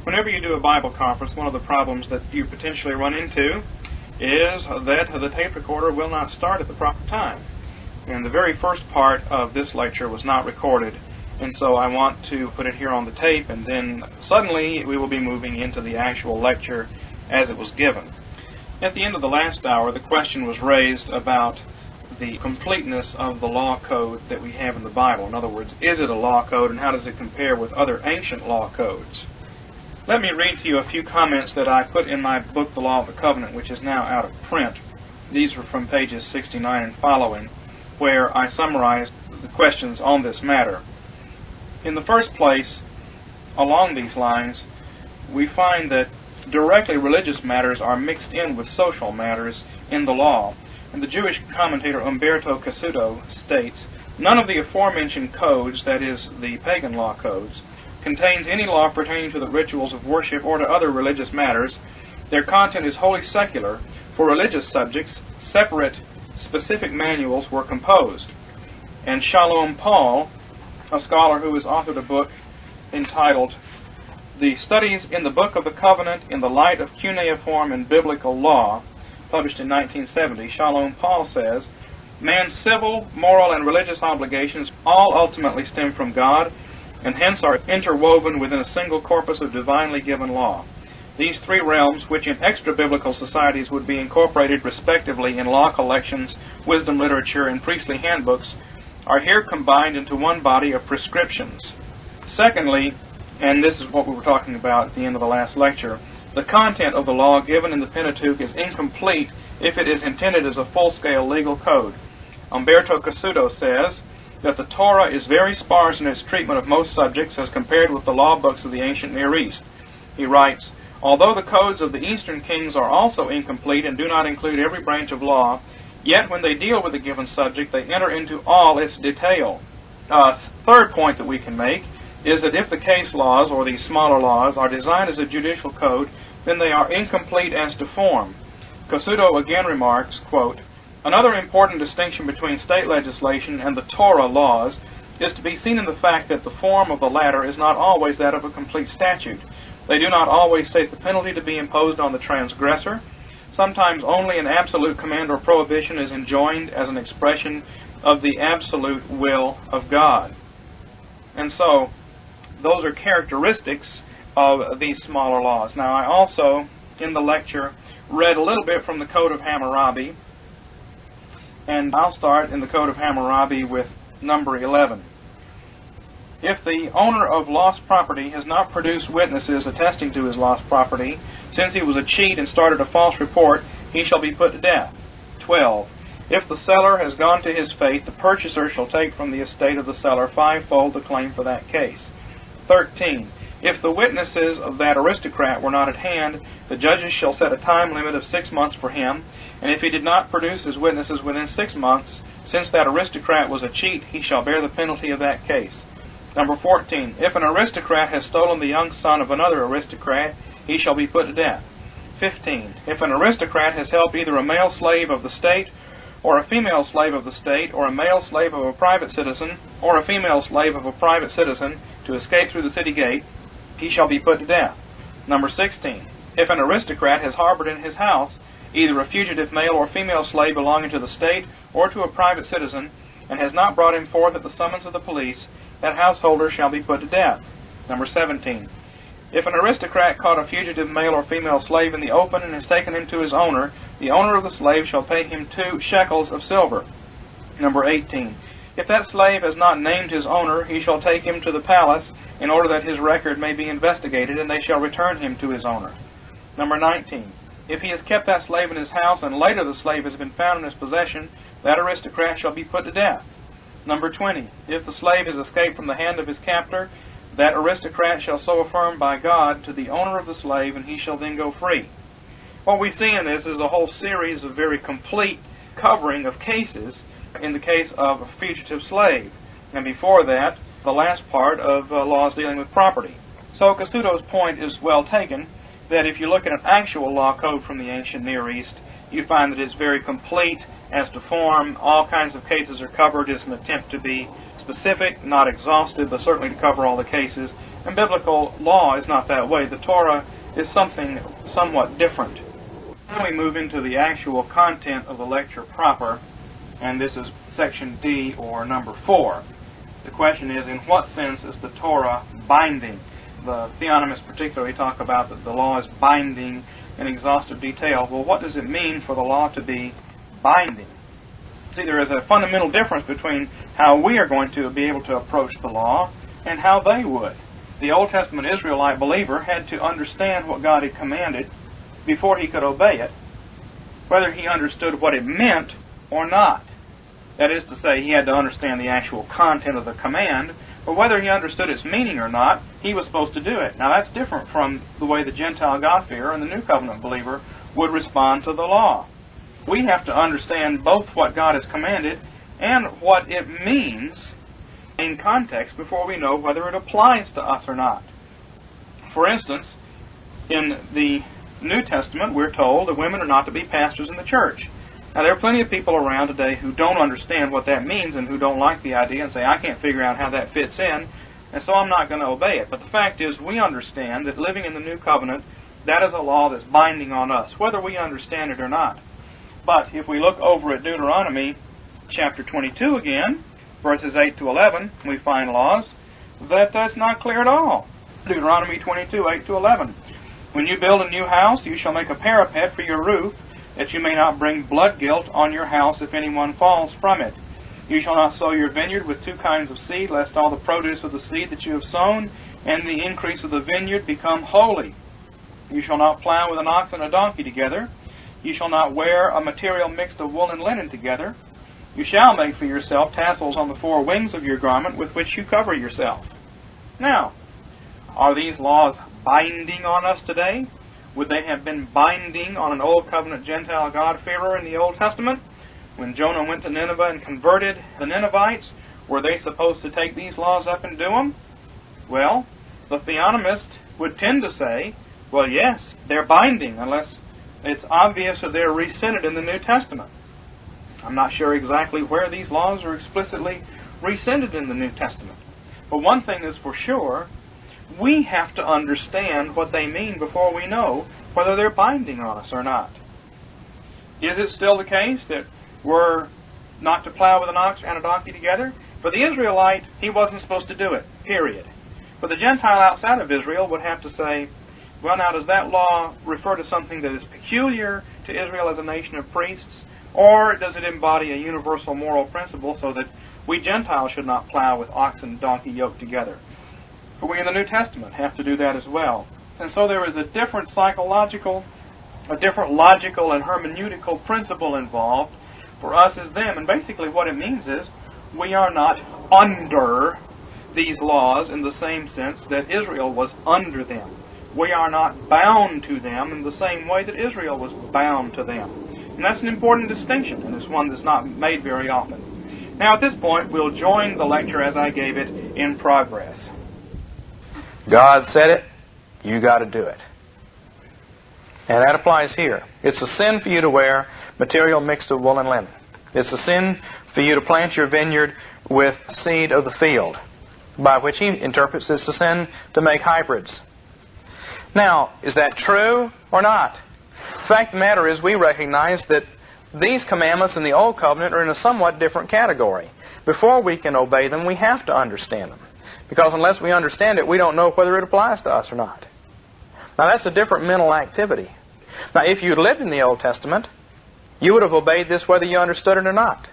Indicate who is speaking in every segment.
Speaker 1: Whenever you do a Bible conference, one of the problems that you potentially run into is that the tape recorder will not start at the proper time. And the very first part of this lecture was not recorded, and so I want to put it here on the tape, and then suddenly we will be moving into the actual lecture as it was given. At the end of the last hour, the question was raised about the completeness of the law code that we have in the Bible. In other words, is it a law code, and how does it compare with other ancient law codes? Let me read to you a few comments that I put in my book, The Law of the Covenant, which is now out of print. These are from pages 69 and following, where I summarized the questions on this matter. In the first place, along these lines, we find that directly religious matters are mixed in with social matters in the law. And the Jewish commentator Umberto Cassuto states, "None of the aforementioned codes, that is, the pagan law codes, contains any law pertaining to the rituals of worship or to other religious matters. Their content is wholly secular. For religious subjects, separate, specific manuals were composed." And Shalom Paul, a scholar who has authored a book entitled The Studies in the Book of the Covenant in the Light of Cuneiform and Biblical Law, published in 1970, Shalom Paul says, "Man's civil, moral, and religious obligations all ultimately stem from God, and hence are interwoven within a single corpus of divinely given law. These three realms, which in extra-biblical societies would be incorporated respectively in law collections, wisdom literature, and priestly handbooks, are here combined into one body of prescriptions. Secondly, and this is what we were talking about at the end of the last lecture, the content of the law given in the Pentateuch is incomplete if it is intended as a full-scale legal code. Umberto Cassuto says that the Torah is very sparse in its treatment of most subjects as compared with the law books of the ancient Near East." He writes, "Although the codes of the Eastern kings are also incomplete and do not include every branch of law, yet when they deal with a given subject, they enter into all its detail." Third point that we can make is that if the case laws, or these smaller laws, are designed as a judicial code, then they are incomplete as to form. Cassuto again remarks, quote, "Another important distinction between state legislation and the Torah laws is to be seen in the fact that the form of the latter is not always that of a complete statute. They do not always state the penalty to be imposed on the transgressor. Sometimes only an absolute command or prohibition is enjoined as an expression of the absolute will of God." And so, those are characteristics of these smaller laws. Now, I also, in the lecture, read a little bit from the Code of Hammurabi, and I'll start in the Code of Hammurabi with number 11. "If the owner of lost property has not produced witnesses attesting to his lost property, since he was a cheat and started a false report, he shall be put to death. 12. If the seller has gone to his fate, the purchaser shall take from the estate of the seller fivefold the claim for that case. 13. If the witnesses of that aristocrat were not at hand, the judges shall set a time limit of 6 months for him, and if he did not produce his witnesses within 6 months, since that aristocrat was a cheat, he shall bear the penalty of that case. Number 14. If an aristocrat has stolen the young son of another aristocrat, he shall be put to death. 15. If an aristocrat has helped either a male slave of the state, or a female slave of the state, or a male slave of a private citizen, or a female slave of a private citizen, to escape through the city gate, he shall be put to death. Number 16. If an aristocrat has harbored in his house either a fugitive male or female slave belonging to the state or to a private citizen, and has not brought him forth at the summons of the police, that householder shall be put to death. Number 17. If an aristocrat caught a fugitive male or female slave in the open and has taken him to his owner, the owner of the slave shall pay him 2 shekels of silver. Number 18. If that slave has not named his owner, he shall take him to the palace in order that his record may be investigated, and they shall return him to his owner. Number 19. If he has kept that slave in his house, and later the slave has been found in his possession, that aristocrat shall be put to death. Number 20. If the slave has escaped from the hand of his captor, that aristocrat shall so affirm by God to the owner of the slave, and he shall then go free. What we see in this is a whole series of very complete covering of cases in the case of a fugitive slave. And before that, the last part of laws dealing with property. So Cassuto's point is well taken, that if you look at an actual law code from the ancient Near East, you find that it's very complete as to form. All kinds of cases are covered. It's an attempt to be specific, not exhaustive, but certainly to cover all the cases. And biblical law is not that way. The Torah is something somewhat different. Then we move into the actual content of the lecture proper, and this is section D, or number 4. The question is, in what sense is the Torah binding? The Theonomists particularly talk about that the law is binding in exhaustive detail. Well, what does it mean for the law to be binding? See, there is a fundamental difference between how we are going to be able to approach the law and how they would. The Old Testament Israelite believer had to understand what God had commanded before he could obey it, whether he understood what it meant or not. That is to say, he had to understand the actual content of the command, but whether he understood its meaning or not, he was supposed to do it. Now that's different from the way the Gentile God-fearer and the New Covenant believer would respond to the law. We have to understand both what God has commanded and what it means in context before we know whether it applies to us or not. For instance, in the New Testament, we're told that women are not to be pastors in the church. Now, there are plenty of people around today who don't understand what that means and who don't like the idea and say, I can't figure out how that fits in, and so I'm not going to obey it. But the fact is, we understand that living in the New Covenant, that is a law that's binding on us, whether we understand it or not. But if we look over at Deuteronomy chapter 22 again, verses 8 to 11, we find laws that's not clear at all. Deuteronomy 22, 8 to 11. When you build a new house, you shall make a parapet for your roof, that you may not bring blood guilt on your house if anyone falls from it. You shall not sow your vineyard with 2 kinds of seed, lest all the produce of the seed that you have sown and the increase of the vineyard become holy. You shall not plow with an ox and a donkey together. You shall not wear a material mixed of wool and linen together. You shall make for yourself tassels on the 4 wings of your garment with which you cover yourself. Now, are these laws binding on us today? Would they have been binding on an Old Covenant Gentile God-fearer in the Old Testament? When Jonah went to Nineveh and converted the Ninevites, were they supposed to take these laws up and do them? Well, the Theonomist would tend to say, well, yes, they're binding, unless it's obvious that they're rescinded in the New Testament. I'm not sure exactly where these laws are explicitly rescinded in the New Testament. But one thing is for sure, we have to understand what they mean before we know whether they're binding on us or not. Is it still the case that we're not to plow with an ox and a donkey together? For the Israelite, he wasn't supposed to do it, period. But the Gentile outside of Israel would have to say, well, now, does that law refer to something that is peculiar to Israel as a nation of priests? Or does it embody a universal moral principle so that we Gentiles should not plow with ox and donkey yoked together? For we in the New Testament have to do that as well. And so there is a different psychological, a different logical and hermeneutical principle involved for us as them. And basically what it means is we are not under these laws in the same sense that Israel was under them. We are not bound to them in the same way that Israel was bound to them. And that's an important distinction, and it's one that's not made very often. Now, at this point, we'll join the lecture as I gave it in progress.
Speaker 2: God said it, you got to do it. And that applies here. It's a sin for you to wear material mixed of wool and linen. It's a sin for you to plant your vineyard with seed of the field, by which he interprets it's a sin to make hybrids. Now, is that true or not? The fact of the matter is we recognize that these commandments in the Old Covenant are in a somewhat different category. Before we can obey them, we have to understand them. Because unless we understand it, we don't know whether it applies to us or not. Now, that's a different mental activity. Now, if you lived in the Old Testament, you would have obeyed this whether you understood it or not.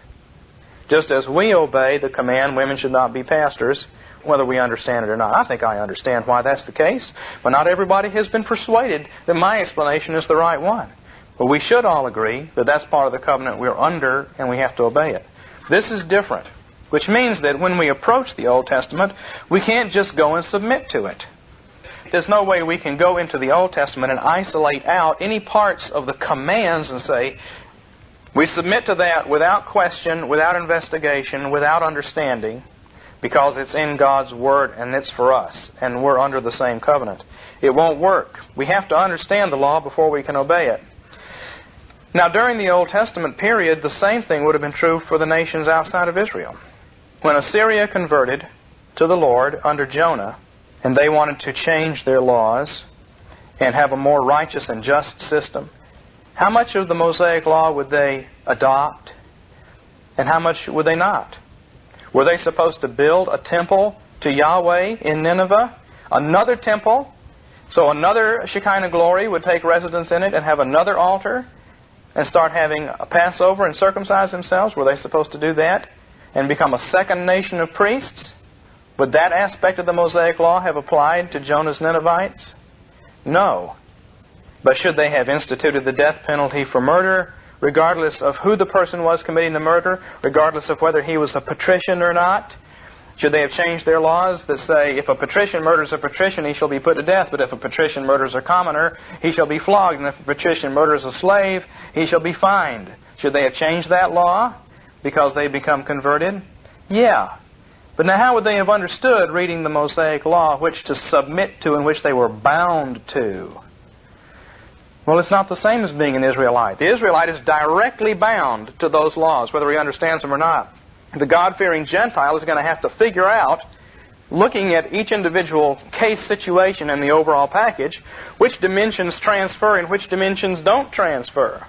Speaker 2: Just as we obey the command women should not be pastors, whether we understand it or not. I think I understand why that's the case, but not everybody has been persuaded that my explanation is the right one. But we should all agree that that's part of the covenant we're under and we have to obey it. This is different, which means that when we approach the Old Testament, we can't just go and submit to it. There's no way we can go into the Old Testament and isolate out any parts of the commands and say, we submit to that without question, without investigation, without understanding, because it's in God's Word and it's for us, and we're under the same covenant. It won't work. We have to understand the law before we can obey it. Now, during the Old Testament period, the same thing would have been true for the nations outside of Israel. When Assyria converted to the Lord under Jonah, and they wanted to change their laws and have a more righteous and just system, how much of the Mosaic Law would they adopt, and how much would they not? Were they supposed to build a temple to Yahweh in Nineveh? Another temple? So another Shekinah glory would take residence in it and have another altar and start having a Passover and circumcise themselves? Were they supposed to do that and become a second nation of priests? Would that aspect of the Mosaic Law have applied to Jonah's Ninevites? No. But should they have instituted the death penalty for murder, regardless of who the person was committing the murder, regardless of whether he was a patrician or not? Should they have changed their laws that say, if a patrician murders a patrician, he shall be put to death, but if a patrician murders a commoner, he shall be flogged, and if a patrician murders a slave, he shall be fined? Should they have changed that law because they become converted? Yeah. But now how would they have understood, reading the Mosaic Law, which to submit to and which they were bound to? Well, it's not the same as being an Israelite. The Israelite is directly bound to those laws, whether he understands them or not. The God-fearing Gentile is going to have to figure out, looking at each individual case situation and the overall package, which dimensions transfer and which dimensions don't transfer.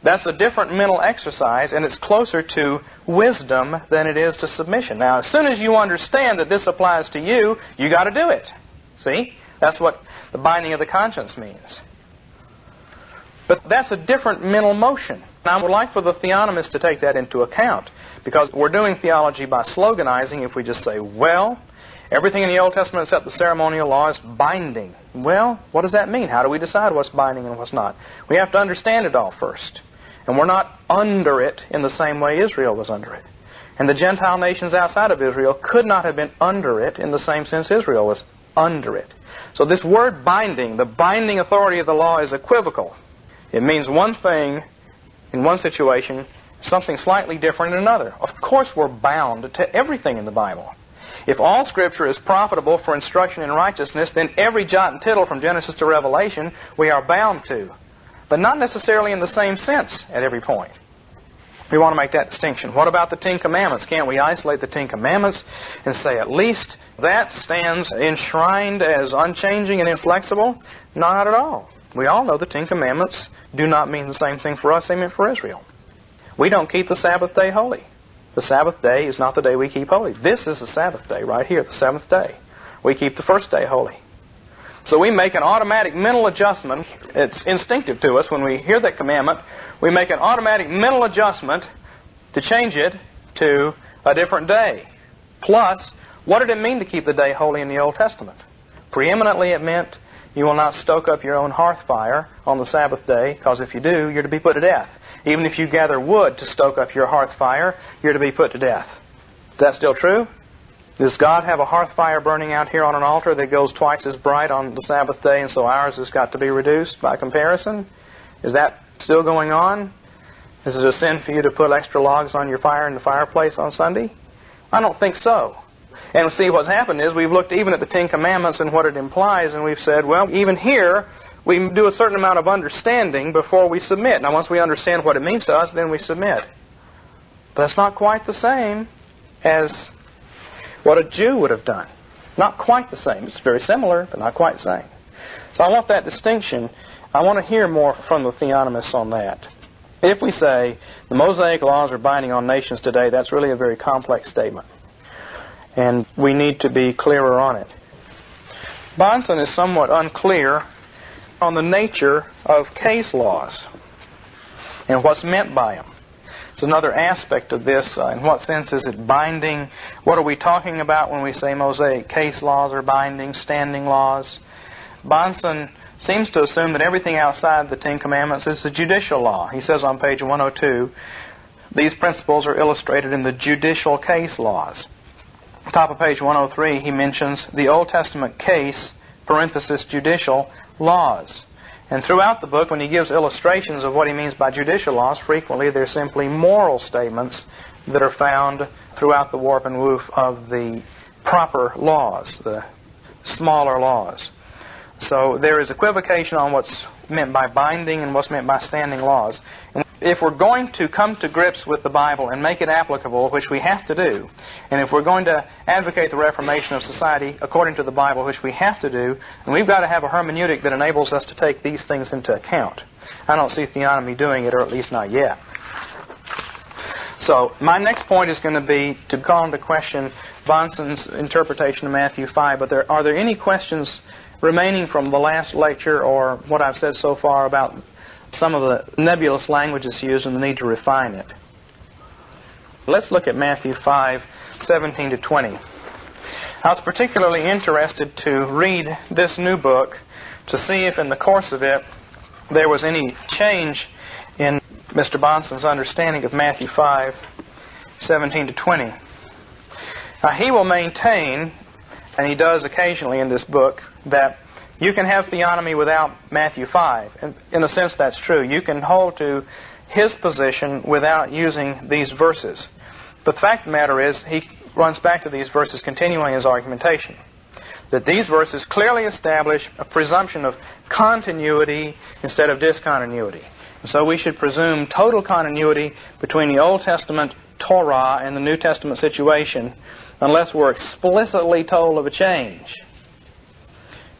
Speaker 2: That's a different mental exercise, and it's closer to wisdom than it is to submission. Now, as soon as you understand that this applies to you, you got to do it. See? That's what the binding of the conscience means. But that's a different mental motion. Now, I would like for the theonomists to take that into account, because we're doing theology by sloganizing if we just say, well, everything in the Old Testament except the ceremonial law is binding. Well, what does that mean? How do we decide what's binding and what's not? We have to understand it all first. And we're not under it in the same way Israel was under it. And the Gentile nations outside of Israel could not have been under it in the same sense Israel was under it. So this word binding, the binding authority of the law, is equivocal. It means one thing in one situation, something slightly different in another. Of course we're bound to everything in the Bible. If all Scripture is profitable for instruction in righteousness, then every jot and tittle from Genesis to Revelation we are bound to. But not necessarily in the same sense at every point. We want to make that distinction. What about the Ten Commandments? Can't we isolate the Ten Commandments and say at least that stands enshrined as unchanging and inflexible? Not at all. We all know the Ten Commandments do not mean the same thing for us they meant for Israel. We don't keep the Sabbath day holy. The Sabbath day is not the day we keep holy. This is the Sabbath day right here, the seventh day. We keep the first day holy. So we make an automatic mental adjustment. It's instinctive to us when we hear that commandment. We make an automatic mental adjustment to change it to a different day. Plus, what did it mean to keep the day holy in the Old Testament? Preeminently it meant you will not stoke up your own hearth fire on the Sabbath day, because if you do, you're to be put to death. Even if you gather wood to stoke up your hearth fire, you're to be put to death. Is that still true? Does God have a hearth fire burning out here on an altar that goes twice as bright on the Sabbath day, and so ours has got to be reduced by comparison? Is that still going on? Is it a sin for you to put extra logs on your fire in the fireplace on Sunday? I don't think so. And see, what's happened is we've looked even at the Ten Commandments and what it implies, and we've said, well, even here, we do a certain amount of understanding before we submit. Now, once we understand what it means to us, then we submit. But that's not quite the same as what a Jew would have done. Not quite the same. It's very similar, but not quite the same. So I want that distinction. I want to hear more from the theonomists on that. If we say the Mosaic laws are binding on nations today, that's really a very complex statement. And we need to be clearer on it. Bonson is somewhat unclear on the nature of case laws and what's meant by them. It's another aspect of this. In what sense is it binding? What are we talking about when we say Mosaic case laws are binding, standing laws? Bonson seems to assume that everything outside the Ten Commandments is the judicial law. He says on page 102, these principles are illustrated in the judicial case laws. Top of page 103, he mentions the Old Testament case, parenthesis, judicial laws. And throughout the book, when he gives illustrations of what he means by judicial laws, frequently they're simply moral statements that are found throughout the warp and woof of the proper laws, the smaller laws. So there is equivocation on what's meant by binding and what's meant by standing laws. And if we're going to come to grips with the Bible and make it applicable, which we have to do, and if we're going to advocate the reformation of society according to the Bible, which we have to do, then we've got to have a hermeneutic that enables us to take these things into account. I don't see Theonomy doing it, or at least not yet. So my next point is going to be to call into question Bahnsen's interpretation of Matthew 5, but are there any questions remaining from the last lecture or what I've said so far about some of the nebulous languages used and the need to refine it? Let's look at Matthew 5:17 to 20. I was particularly interested to read this new book to see if in the course of it there was any change in Mr. Bahnsen's understanding of Matthew 5:17 to 20. Now, he will maintain, and he does occasionally in this book, that you can have theonomy without Matthew 5. And in a sense, that's true. You can hold to his position without using these verses. But the fact of the matter is, he runs back to these verses continuing his argumentation. That these verses clearly establish a presumption of continuity instead of discontinuity. And so we should presume total continuity between the Old Testament Torah and the New Testament situation unless we're explicitly told of a change.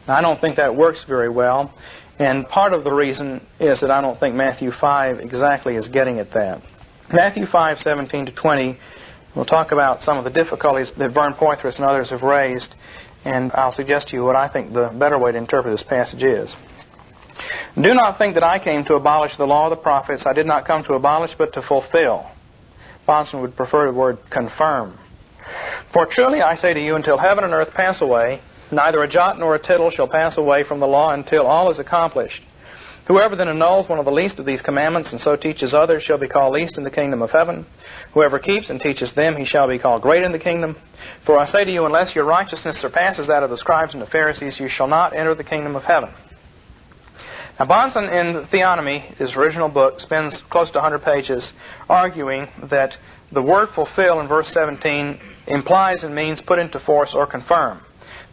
Speaker 2: Now, I don't think that works very well, and part of the reason is that I don't think Matthew 5 exactly is getting at that. Matthew 5:17 to 20, we'll talk about some of the difficulties that Vern Poythress and others have raised, and I'll suggest to you what I think the better way to interpret this passage is. Do not think that I came to abolish the law of the prophets. I did not come to abolish, but to fulfill. Bahnsen would prefer the word confirm. For truly I say to you, until heaven and earth pass away, neither a jot nor a tittle shall pass away from the law until all is accomplished. Whoever then annuls one of the least of these commandments and so teaches others shall be called least in the kingdom of heaven. Whoever keeps and teaches them, he shall be called great in the kingdom. For I say to you, unless your righteousness surpasses that of the scribes and the Pharisees, you shall not enter the kingdom of heaven. Now, Bahnsen in Theonomy, his original book, spends close to 100 pages arguing that the word fulfill in verse 17 implies and means put into force or confirm.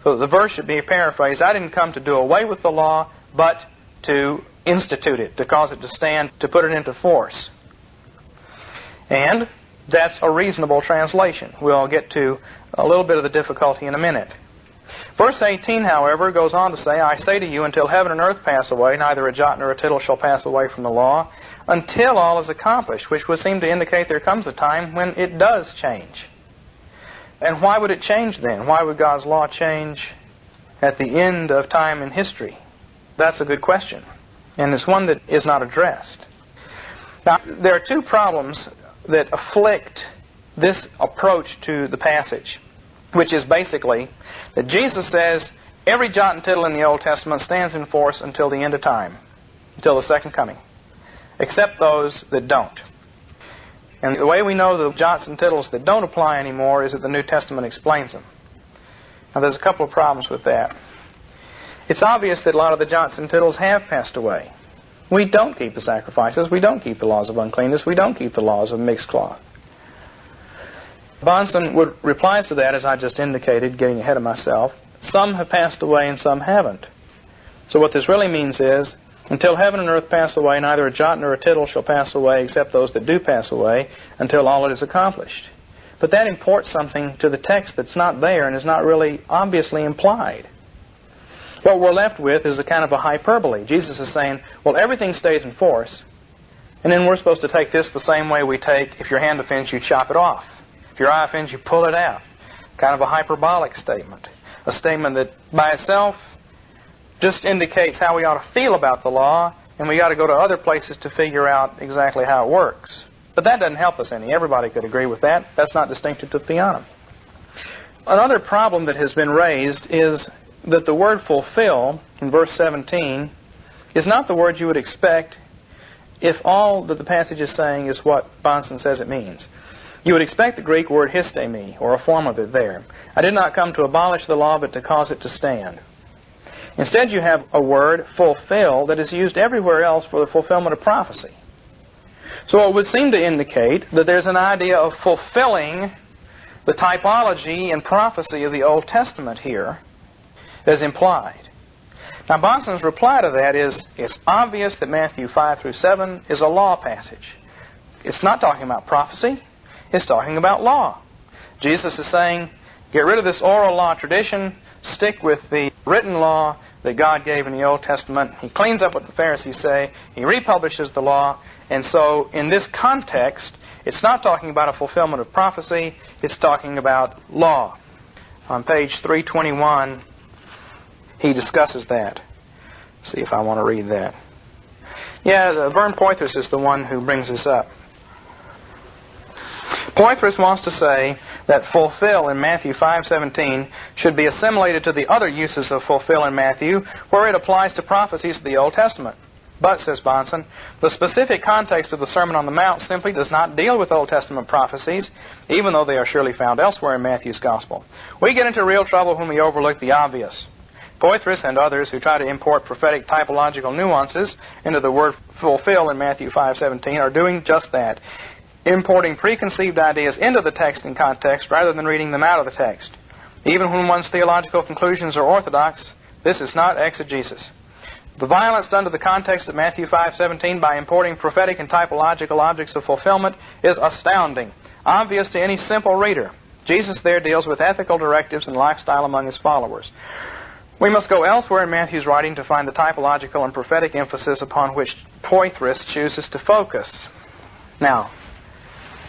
Speaker 2: So the verse should be paraphrased, I didn't come to do away with the law, but to institute it, to cause it to stand, to put it into force. And that's a reasonable translation. We'll get to a little bit of the difficulty in a minute. Verse 18, however, goes on to say, I say to you, until heaven and earth pass away, neither a jot nor a tittle shall pass away from the law, until all is accomplished, which would seem to indicate there comes a time when it does change. And why would it change then? Why would God's law change at the end of time in history? That's a good question, and it's one that is not addressed. Now, there are two problems that afflict this approach to the passage, which is basically that Jesus says every jot and tittle in the Old Testament stands in force until the end of time, until the second coming, except those that don't. And the way we know the jots and tittles that don't apply anymore is that the New Testament explains them. Now, there's a couple of problems with that. It's obvious that a lot of the jots and tittles have passed away. We don't keep the sacrifices. We don't keep the laws of uncleanness. We don't keep the laws of mixed cloth. Bahnsen replies to that, as I just indicated, getting ahead of myself. Some have passed away and some haven't. So what this really means is, until heaven and earth pass away, neither a jot nor a tittle shall pass away except those that do pass away, until all it is accomplished. But that imports something to the text that's not there and is not really obviously implied. What we're left with is a kind of a hyperbole. Jesus is saying, well, everything stays in force, and then we're supposed to take this the same way we take, if your hand offends you, chop it off. If your eye offends you, pull it out. Kind of a hyperbolic statement. A statement that by itself just indicates how we ought to feel about the law, and we got to go to other places to figure out exactly how it works. But that doesn't help us any. Everybody could agree with that. That's not distinctive to theonomy. Another problem that has been raised is that the word fulfill in verse 17 is not the word you would expect if all that the passage is saying is what Bahnsen says it means. You would expect the Greek word histemi, or a form of it there. I did not come to abolish the law, but to cause it to stand. Instead, you have a word, fulfill, that is used everywhere else for the fulfillment of prophecy. So it would seem to indicate that there's an idea of fulfilling the typology and prophecy of the Old Testament here as implied. Now, Bahnsen's reply to that is, it's obvious that Matthew 5 through 7 is a law passage. it's not talking about prophecy. It's talking about law. Jesus is saying, get rid of this oral law tradition, stick with the written law that God gave in the Old Testament. He cleans up what the Pharisees say. He republishes the law. And so in this context, it's not talking about a fulfillment of prophecy. It's talking about law. On page 321, he discusses that. Let's see if I want to read that. Yeah, Vern Poythress is the one who brings this up. Poythress wants to say that fulfill in Matthew 5:17 should be assimilated to the other uses of fulfill in Matthew where it applies to prophecies of the Old Testament. But, says Bahnsen, the specific context of the Sermon on the Mount simply does not deal with Old Testament prophecies, even though they are surely found elsewhere in Matthew's Gospel. We get into real trouble when we overlook the obvious. Poythress and others who try to import prophetic typological nuances into the word fulfill in Matthew 5:17 are doing just that, importing preconceived ideas into the text and context rather than reading them out of the text. Even when one's theological conclusions are orthodox, this is not exegesis. The violence done to the context of Matthew 5:17 by importing prophetic and typological objects of fulfillment is astounding, obvious to any simple reader. Jesus there deals with ethical directives and lifestyle among his followers. We must go elsewhere in Matthew's writing to find the typological and prophetic emphasis upon which Poythress chooses to focus. Now,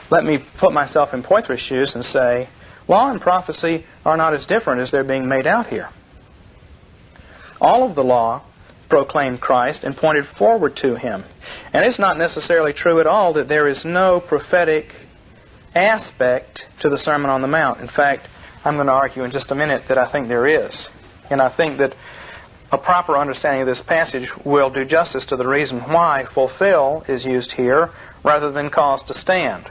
Speaker 2: let me put myself in Poythress' shoes and say, law and prophecy are not as different as they're being made out here. All of the law proclaimed Christ and pointed forward to Him. And it's not necessarily true at all that there is no prophetic aspect to the Sermon on the Mount. In fact, I'm going to argue in just a minute that I think there is. And I think that a proper understanding of this passage will do justice to the reason why fulfill is used here rather than cause to stand,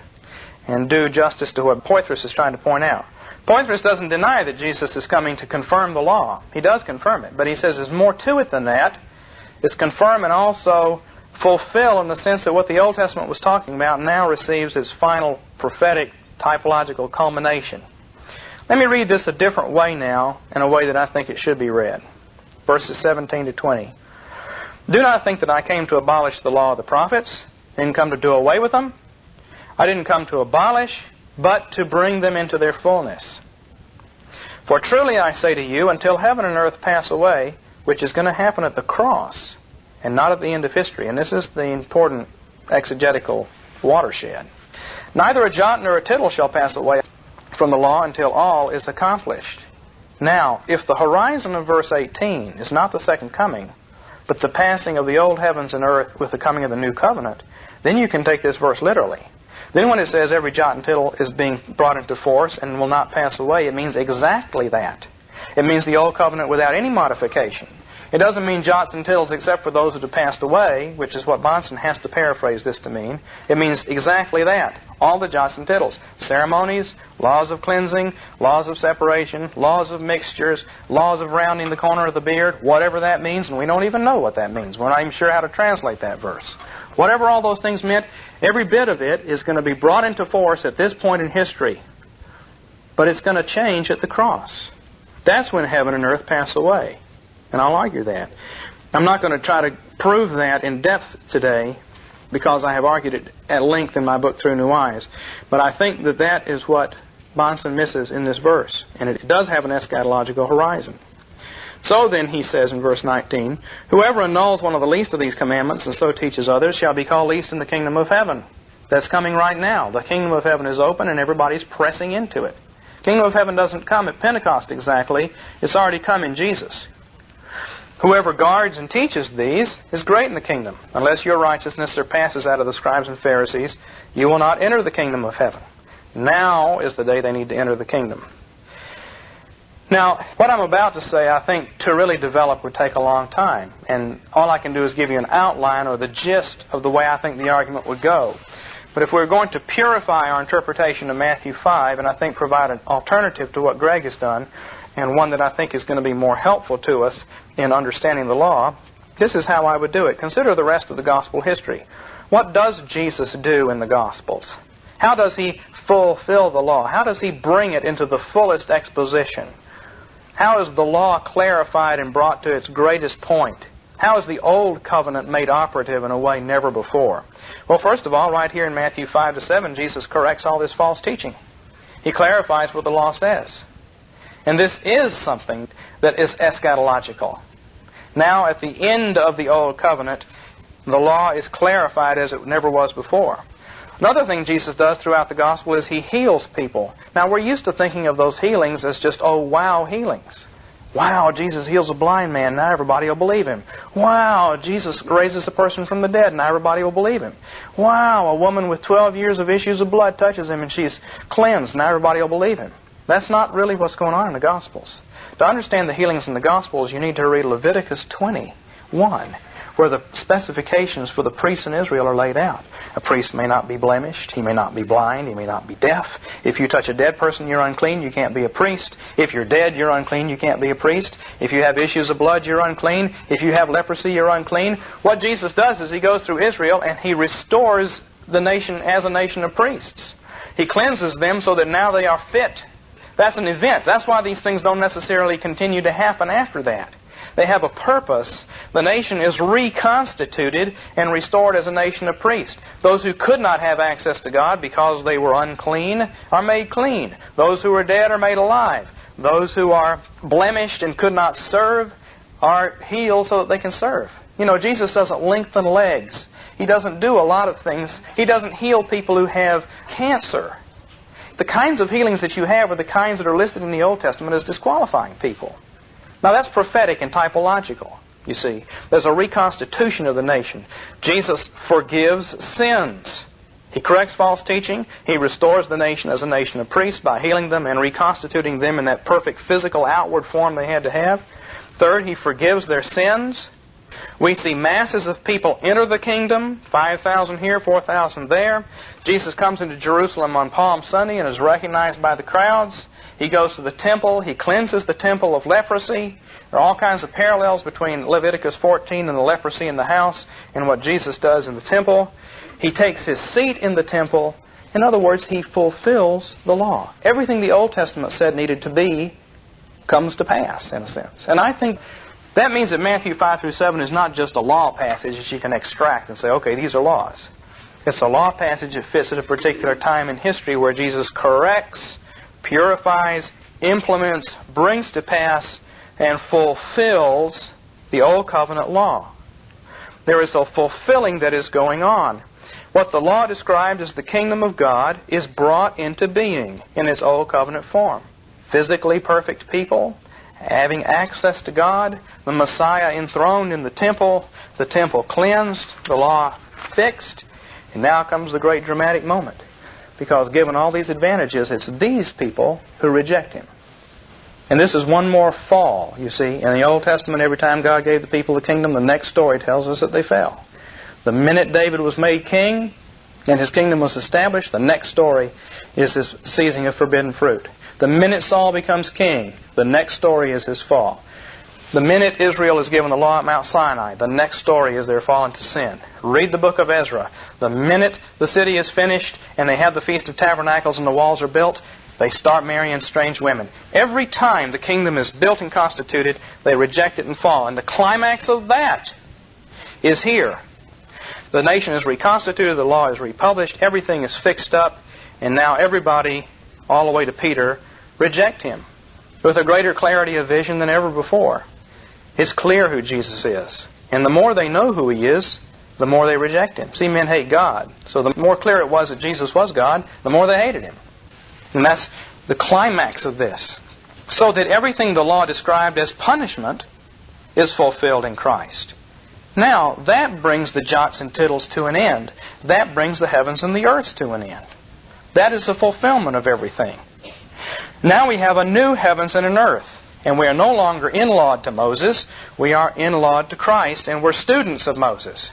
Speaker 2: and do justice to what Poythress is trying to point out. Poythress doesn't deny that Jesus is coming to confirm the law. He does confirm it, but he says there's more to it than that. It's confirm and also fulfill in the sense that what the Old Testament was talking about now receives its final prophetic typological culmination. Let me read this a different way now, in a way that I think it should be read. Verses 17 to 20. Do not think that I came to abolish the law of the prophets. I didn't come to do away with them. I didn't come to abolish, but to bring them into their fullness. For truly I say to you, until heaven and earth pass away, which is going to happen at the cross, and not at the end of history. And this is the important exegetical watershed. Neither a jot nor a tittle shall pass away from the law until all is accomplished. Now, if the horizon of verse 18 is not the second coming, but the passing of the old heavens and earth with the coming of the new covenant, then you can take this verse literally. Then when it says every jot and tittle is being brought into force and will not pass away, it means exactly that. It means the old covenant without any modification. It doesn't mean jots and tittles except for those that have passed away, which is what Bahnsen has to paraphrase this to mean. It means exactly that. All the jots and tittles. Ceremonies, laws of cleansing, laws of separation, laws of mixtures, laws of rounding the corner of the beard, whatever that means, and we don't even know what that means. We're not even sure how to translate that verse. Whatever all those things meant, every bit of it is going to be brought into force at this point in history. But it's going to change at the cross. That's when heaven and earth pass away. And I'll argue that. I'm not going to try to prove that in depth today because I have argued it at length in my book Through New Eyes. But I think that that is what Bahnsen misses in this verse. And it does have an eschatological horizon. So then, he says in verse 19, whoever annuls one of the least of these commandments and so teaches others shall be called least in the kingdom of heaven. That's coming right now. The kingdom of heaven is open and everybody's pressing into it. The kingdom of heaven doesn't come at Pentecost exactly. It's already come in Jesus. Whoever guards and teaches these is great in the kingdom. Unless your righteousness surpasses that of the scribes and Pharisees, you will not enter the kingdom of heaven. Now is the day they need to enter the kingdom. Now, what I'm about to say, I think, to really develop would take a long time. And all I can do is give you an outline or the gist of the way I think the argument would go. But if we're going to purify our interpretation of Matthew 5, and I think provide an alternative to what Greg has done, and one that I think is going to be more helpful to us in understanding the law, this is how I would do it. Consider the rest of the gospel history. What does Jesus do in the Gospels? How does He fulfill the law? How does He bring it into the fullest exposition? How is the law clarified and brought to its greatest point? How is the old covenant made operative in a way never before? Well, first of all, right here in Matthew 5-7, Jesus corrects all this false teaching. He clarifies what the law says. And this is something that is eschatological. Now, at the end of the old covenant, the law is clarified as it never was before. Another thing Jesus does throughout the gospel is He heals people. Now, we're used to thinking of those healings as just, oh, wow healings. Wow, Jesus heals a blind man, now everybody will believe Him. Wow, Jesus raises a person from the dead, now everybody will believe Him. Wow, a woman with 12 years of issues of blood touches Him and she's cleansed, now everybody will believe Him. That's not really what's going on in the Gospels. To understand the healings in the Gospels, you need to read Leviticus 21, where the specifications for the priests in Israel are laid out. A priest may not be blemished, he may not be blind, he may not be deaf. If you touch a dead person, you're unclean, you can't be a priest. If you're dead, you're unclean, you can't be a priest. If you have issues of blood, you're unclean. If you have leprosy, you're unclean. What Jesus does is He goes through Israel and He restores the nation as a nation of priests. He cleanses them so that now they are fit. That's an event. That's why these things don't necessarily continue to happen after that. They have a purpose. The nation is reconstituted and restored as a nation of priests. Those who could not have access to God because they were unclean are made clean. Those who are dead are made alive. Those who are blemished and could not serve are healed so that they can serve. You know, Jesus doesn't lengthen legs. He doesn't do a lot of things. He doesn't heal people who have cancer. The kinds of healings that you have are the kinds that are listed in the Old Testament as disqualifying people. Now that's prophetic and typological, you see. There's a reconstitution of the nation. Jesus forgives sins. He corrects false teaching. He restores the nation as a nation of priests by healing them and reconstituting them in that perfect physical outward form they had to have. Third, He forgives their sins. We see masses of people enter the kingdom, 5,000 here, 4,000 there. Jesus comes into Jerusalem on Palm Sunday and is recognized by the crowds. He goes to the temple. He cleanses the temple of leprosy. There are all kinds of parallels between Leviticus 14 and the leprosy in the house and what Jesus does in the temple. He takes His seat in the temple. In other words, He fulfills the law. Everything the Old Testament said needed to be comes to pass, in a sense. And I think that means that Matthew 5-7 is not just a law passage that you can extract and say, okay, these are laws. It's a law passage that fits at a particular time in history where Jesus corrects, purifies, implements, brings to pass, and fulfills the Old Covenant law. There is a fulfilling that is going on. What the law described as the kingdom of God is brought into being in its Old Covenant form. Physically perfect people, having access to God, the Messiah enthroned in the temple cleansed, the law fixed, and now comes the great dramatic moment. Because given all these advantages, it's these people who reject Him. And this is one more fall, you see. In the Old Testament, every time God gave the people the kingdom, the next story tells us that they fell. The minute David was made king and his kingdom was established, the next story is his seizing of forbidden fruit. The minute Saul becomes king, the next story is his fall. The minute Israel is given the law at Mount Sinai, the next story is their fall into sin. Read the book of Ezra. The minute the city is finished and they have the Feast of Tabernacles and the walls are built, they start marrying strange women. Every time the kingdom is built and constituted, they reject it and fall. And the climax of that is here. The nation is reconstituted, the law is republished, everything is fixed up, and now everybody, all the way to Peter, reject Him with a greater clarity of vision than ever before. It's clear who Jesus is. And the more they know who He is, the more they reject Him. See, men hate God. So the more clear it was that Jesus was God, the more they hated Him. And that's the climax of this. So that everything the law described as punishment is fulfilled in Christ. Now, that brings the jots and tittles to an end. That brings the heavens and the earth to an end. That is the fulfillment of everything. Now we have a new heavens and an earth. And we are no longer in-lawed to Moses. We are in-lawed to Christ, and we're students of Moses,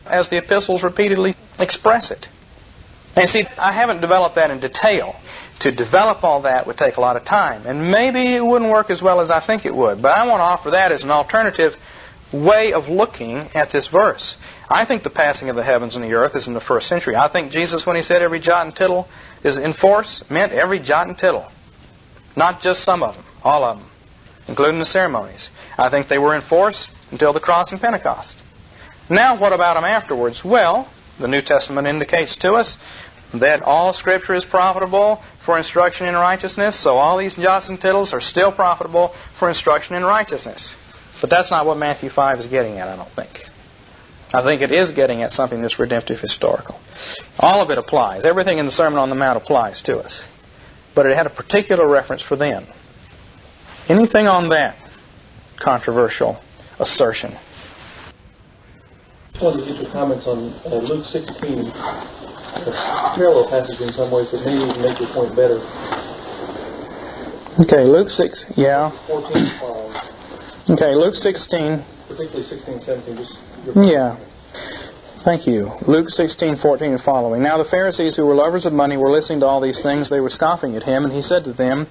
Speaker 2: as the epistles repeatedly express it. And see, I haven't developed that in detail. To develop all that would take a lot of time. And maybe it wouldn't work as well as I think it would. But I want to offer that as an alternative way of looking at this verse. I think the passing of the heavens and the earth is in the first century. I think Jesus, when He said every jot and tittle is in force, meant every jot and tittle. Not just some of them, all of them, including the ceremonies. I think they were in force until the cross and Pentecost. Now, what about them afterwards? Well, the New Testament indicates to us that all Scripture is profitable for instruction in righteousness, so all these jots and tittles are still profitable for instruction in righteousness. But that's not what Matthew 5 is getting at, I don't think. I think it is getting at something that's redemptive historical. All of it applies. Everything in the Sermon on the Mount applies to us. But it had a particular reference for them. Anything on that controversial assertion?
Speaker 3: I wanted to get your comments on Luke 16, a parallel passage in some ways, but maybe even make your point better.
Speaker 2: Okay, Luke 6, yeah.
Speaker 3: 14 follows.
Speaker 2: Okay, Luke 16.
Speaker 3: Particularly 16, 17, just
Speaker 2: yeah. Thank you. Luke 16:14 and following. Now the Pharisees who were lovers of money were listening to all these things. They were scoffing at him, and he said to them,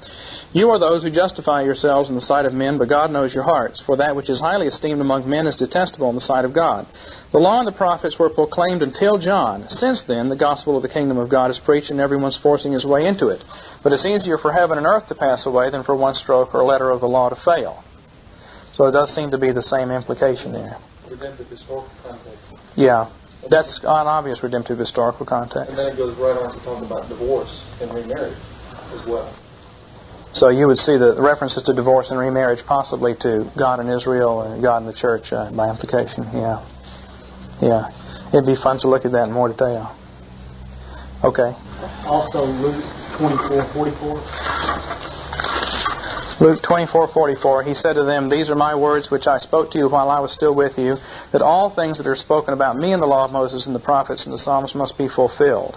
Speaker 2: "You are those who justify yourselves in the sight of men, but God knows your hearts. For that which is highly esteemed among men is detestable in the sight of God. The law and the prophets were proclaimed until John. Since then, the gospel of the kingdom of God is preached, and everyone's forcing his way into it. But it's easier for heaven and earth to pass away than for one stroke or a letter of the law to fail." So it does seem to be the same implication there.
Speaker 3: Redemptive historical context.
Speaker 2: Yeah. That's an obvious redemptive historical context.
Speaker 3: And then it goes right on to talk about divorce and remarriage as well.
Speaker 2: So you would see the references to divorce and remarriage possibly to God and Israel and God and the church by implication. Yeah. Yeah. It'd be fun to look at that in more detail. Okay.
Speaker 3: Also Luke 24:44.
Speaker 2: Luke 24:44, he said to them, "These are my words which I spoke to you while I was still with you, that all things that are spoken about me in the law of Moses and the prophets and the Psalms must be fulfilled."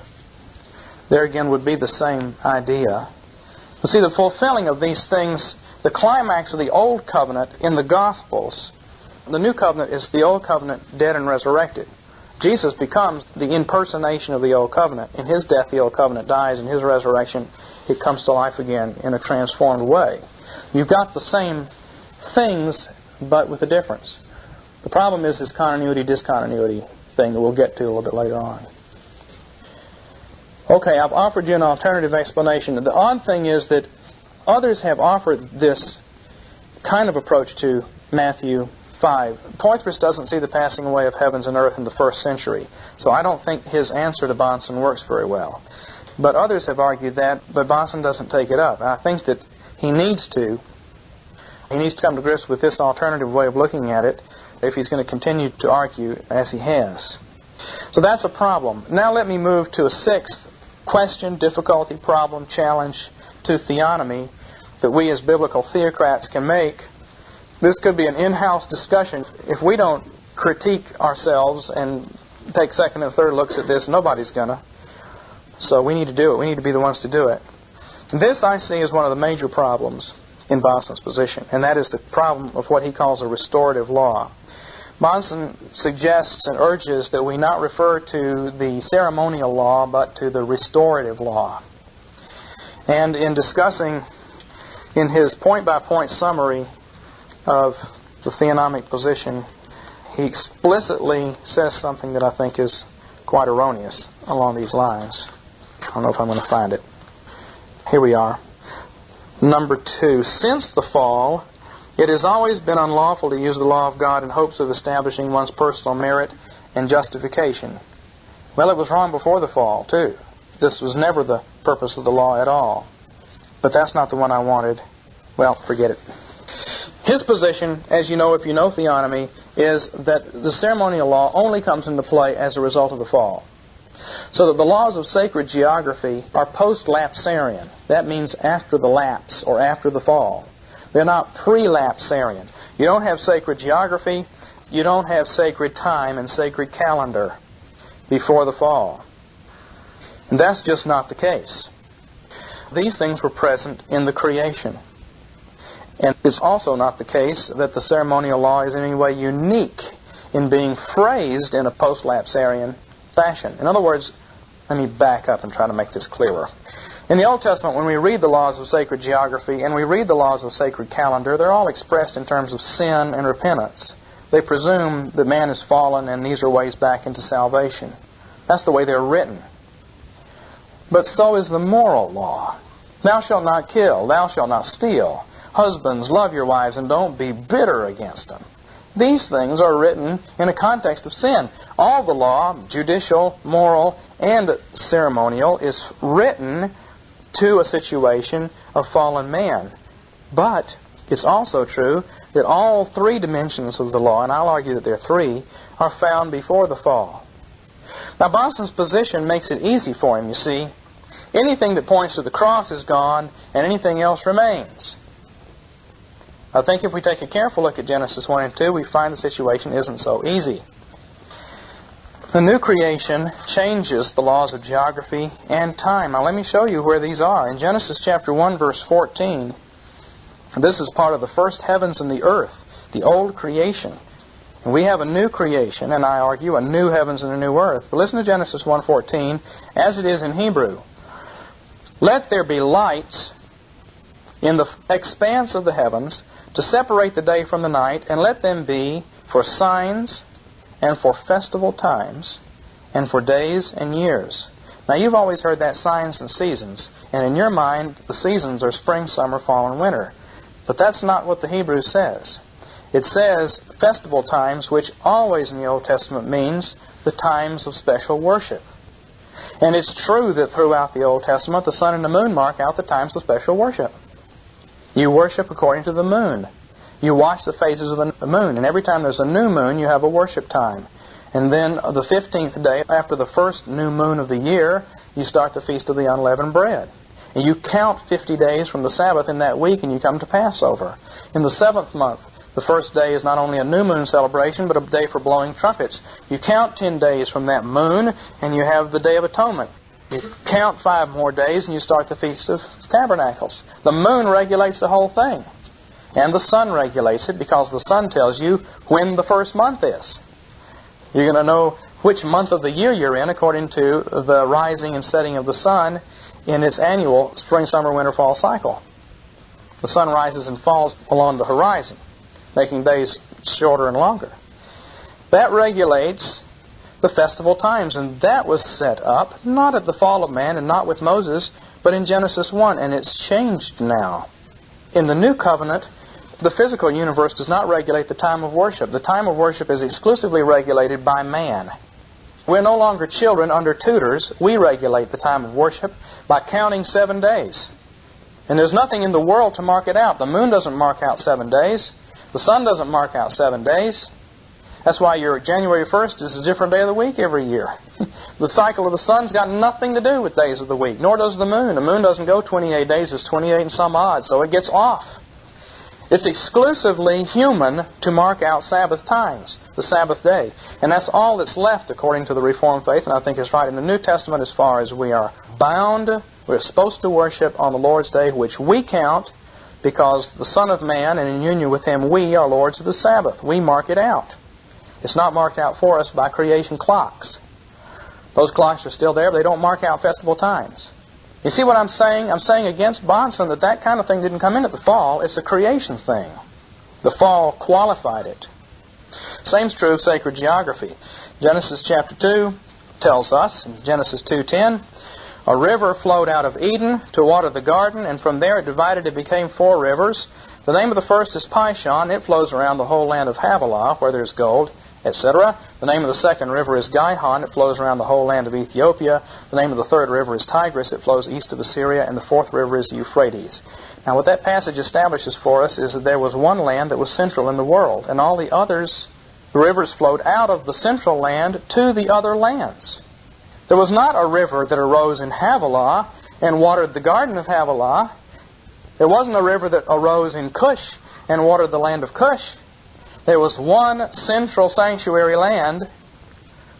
Speaker 2: There again would be the same idea. But see, the fulfilling of these things, the climax of the Old Covenant in the Gospels, the New Covenant is the Old Covenant dead and resurrected. Jesus becomes the impersonation of the Old Covenant. In His death, the Old Covenant dies. In His resurrection, it comes to life again in a transformed way. You've got the same things, but with a difference. The problem is this continuity-discontinuity thing that we'll get to a little bit later on. Okay, I've offered you an alternative explanation. The odd thing is that others have offered this kind of approach to Matthew 5. Poythress doesn't see the passing away of heavens and earth in the first century, so I don't think his answer to Bonson works very well. But others have argued that, but Bonson doesn't take it up. I think that he needs to come to grips with this alternative way of looking at it if he's going to continue to argue as he has. So that's a problem. Now let me move to a sixth question, difficulty, problem, challenge to theonomy that we as biblical theocrats can make. This could be an in-house discussion. If we don't critique ourselves and take second and third looks at this, nobody's going to. So we need to do it. We need to be the ones to do it. This I see as one of the major problems in Bonson's position, and that is the problem of what he calls a restorative law. Bonson suggests and urges that we not refer to the ceremonial law, but to the restorative law. And in discussing, in his point-by-point summary of the theonomic position, he explicitly says something that I think is quite erroneous along these lines. I don't know if I'm going to find it. Here we are. Number 2. Since the fall, it has always been unlawful to use the law of God in hopes of establishing one's personal merit and justification. Well, it was wrong before the fall, too. This was never the purpose of the law at all. But that's not the one I wanted. Well, forget it. His position, as you know if you know theonomy, is that the ceremonial law only comes into play as a result of the fall. So that the laws of sacred geography are post-lapsarian. That means after the lapse or after the fall. They're not pre-lapsarian. You don't have sacred geography, you don't have sacred time and sacred calendar before the fall. And that's just not the case. These things were present in the creation. And it's also not the case that the ceremonial law is in any way unique in being phrased in a post-lapsarian fashion. In other words, let me back up and try to make this clearer. In the Old Testament, when we read the laws of sacred geography and we read the laws of sacred calendar, they're all expressed in terms of sin and repentance. They presume that man is fallen and these are ways back into salvation. That's the way they're written. But so is the moral law. Thou shalt not kill, thou shalt not steal. Husbands, love your wives and don't be bitter against them. These things are written in a context of sin. All the law, judicial, moral, and ceremonial, is written to a situation of fallen man. But it's also true that all three dimensions of the law, and I'll argue that there are three, are found before the fall. Now, Bonson's position makes it easy for him, you see. Anything that points to the cross is gone, and anything else remains. I think if we take a careful look at Genesis 1 and 2, we find the situation isn't so easy. The new creation changes the laws of geography and time. Now let me show you where these are. In Genesis chapter 1, verse 14, this is part of the first heavens and the earth, the old creation. And we have a new creation, and I argue a new heavens and a new earth. But listen to Genesis 1:14, as it is in Hebrew. Let there be lights in the expanse of the heavens to separate the day from the night, and let them be for signs and for festival times and for days and years. Now you've always heard that signs and seasons, and in your mind the seasons are spring, summer, fall, and winter. But that's not what the Hebrew says. It says festival times, which always in the Old Testament means the times of special worship. And it's true that throughout the Old Testament the sun and the moon mark out the times of special worship. You worship according to the moon. You watch the phases of the moon, and every time there's a new moon, you have a worship time. And then the 15th day, after the first new moon of the year, you start the Feast of the Unleavened Bread. And you count 50 days from the Sabbath in that week, and you come to Passover. In the 7th month, the first day is not only a new moon celebration, but a day for blowing trumpets. You count 10 days from that moon, and you have the Day of Atonement. You count 5 more days, and you start the Feast of Tabernacles. The moon regulates the whole thing. And the sun regulates it, because the sun tells you when the first month is. You're going to know which month of the year you're in according to the rising and setting of the sun in its annual spring, summer, winter, fall cycle. The sun rises and falls along the horizon, making days shorter and longer. That regulates the festival times, and that was set up not at the fall of man and not with Moses, but in Genesis 1, and it's changed now. In the new covenant, the physical universe does not regulate the time of worship. The time of worship is exclusively regulated by man. We're no longer children under tutors. We regulate the time of worship by counting 7 days. And there's nothing in the world to mark it out. The moon doesn't mark out 7 days. The sun doesn't mark out 7 days. That's why your January 1st is a different day of the week every year. The cycle of the sun's got nothing to do with days of the week, nor does the moon. The moon doesn't go 28 days, it's 28 and some odd, so it gets off. It's exclusively human to mark out Sabbath times, the Sabbath day. And that's all that's left according to the Reformed faith, and I think it's right in the New Testament as far as we are bound. We're supposed to worship on the Lord's Day, which we count because the Son of Man, and in union with Him, we are lords of the Sabbath. We mark it out. It's not marked out for us by creation clocks. Those clocks are still there, but they don't mark out festival times. You see what I'm saying? I'm saying against Bonson that kind of thing didn't come in at the fall. It's a creation thing. The fall qualified it. Same's true of sacred geography. Genesis chapter 2 tells us, in Genesis 2:10, a river flowed out of Eden to water the garden, and from there it divided and became 4 rivers. The name of the first is Pishon. It flows around the whole land of Havilah, where there's gold, etc. The name of the second river is Gihon. It flows around the whole land of Ethiopia. The name of the third river is Tigris. It flows east of Assyria. And the fourth river is the Euphrates. Now what that passage establishes for us is that there was one land that was central in the world, and all the others, the rivers flowed out of the central land to the other lands. There was not a river that arose in Havilah and watered the garden of Havilah. There wasn't a river that arose in Cush and watered the land of Cush. There was one central sanctuary land,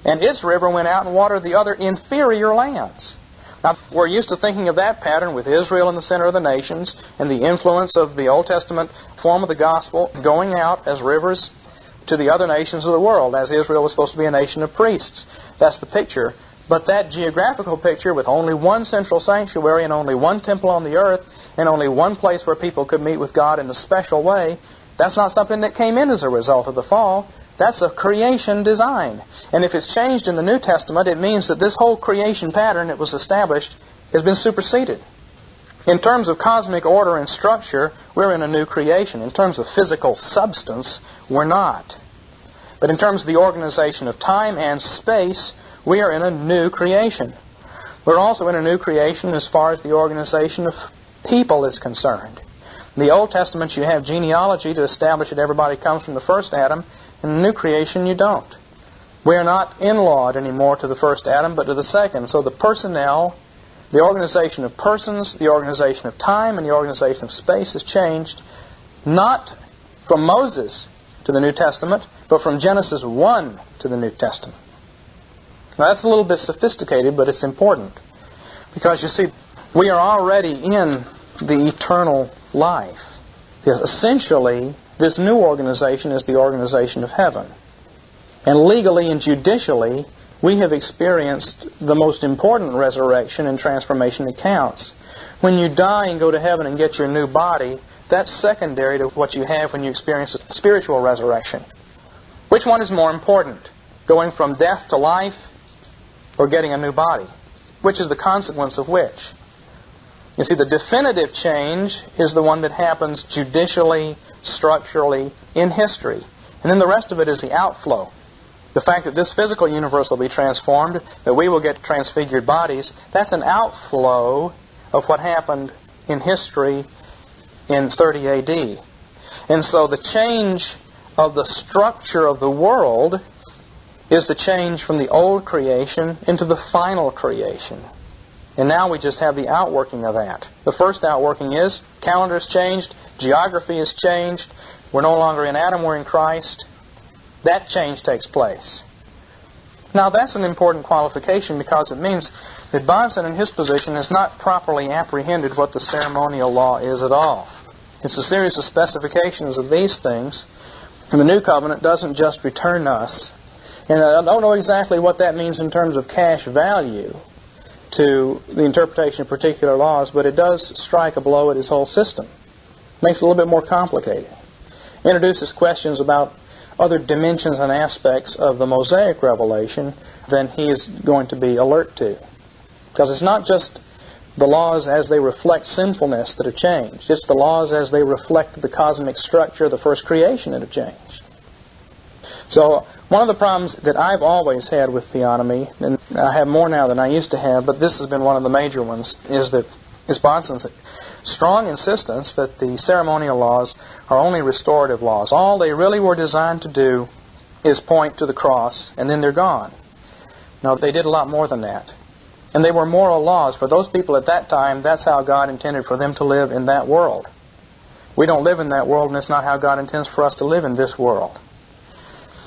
Speaker 2: and its river went out and watered the other inferior lands. Now, we're used to thinking of that pattern with Israel in the center of the nations and the influence of the Old Testament form of the gospel going out as rivers to the other nations of the world, as Israel was supposed to be a nation of priests. That's the picture. But that geographical picture with only one central sanctuary and only one temple on the earth and only one place where people could meet with God in a special way, that's not something that came in as a result of the fall. That's a creation design. And if it's changed in the New Testament, it means that this whole creation pattern that was established has been superseded. In terms of cosmic order and structure, we're in a new creation. In terms of physical substance, we're not. But in terms of the organization of time and space, we are in a new creation. We're also in a new creation as far as the organization of people is concerned. In the Old Testament, you have genealogy to establish that everybody comes from the first Adam. In the new creation, you don't. We are not in-lawed anymore to the first Adam, but to the second. So the personnel, the organization of persons, the organization of time, and the organization of space has changed, not from Moses to the New Testament, but from Genesis 1 to the New Testament. Now that's a little bit sophisticated, but it's important. Because you see, we are already in the eternal life. Essentially, this new organization is the organization of heaven. And legally and judicially, we have experienced the most important resurrection and transformation that counts. When you die and go to heaven and get your new body, that's secondary to what you have when you experience a spiritual resurrection. Which one is more important? Going from death to life or getting a new body? Which is the consequence of which? You see, the definitive change is the one that happens judicially, structurally, in history. And then the rest of it is the outflow. The fact that this physical universe will be transformed, that we will get transfigured bodies, that's an outflow of what happened in history in 30 AD. And so the change of the structure of the world is the change from the old creation into the final creation. And now we just have the outworking of that. The first outworking is calendar's changed, geography has changed, we're no longer in Adam, we're in Christ. That change takes place. Now that's an important qualification because it means that Bonson in his position has not properly apprehended what the ceremonial law is at all. It's a series of specifications of these things, and the New Covenant doesn't just return us. And I don't know exactly what that means in terms of cash value to the interpretation of particular laws, but it does strike a blow at his whole system. Makes it a little bit more complicated. Introduces questions about other dimensions and aspects of the Mosaic revelation than he is going to be alert to. Because it's not just the laws as they reflect sinfulness that have changed. It's the laws as they reflect the cosmic structure of the first creation that have changed. So one of the problems that I've always had with theonomy, and I have more now than I used to have, but this has been one of the major ones, is Bonson's strong insistence that the ceremonial laws are only restorative laws. All they really were designed to do is point to the cross, and then they're gone. No, they did a lot more than that. And they were moral laws. For those people at that time, that's how God intended for them to live in that world. We don't live in that world, and it's not how God intends for us to live in this world.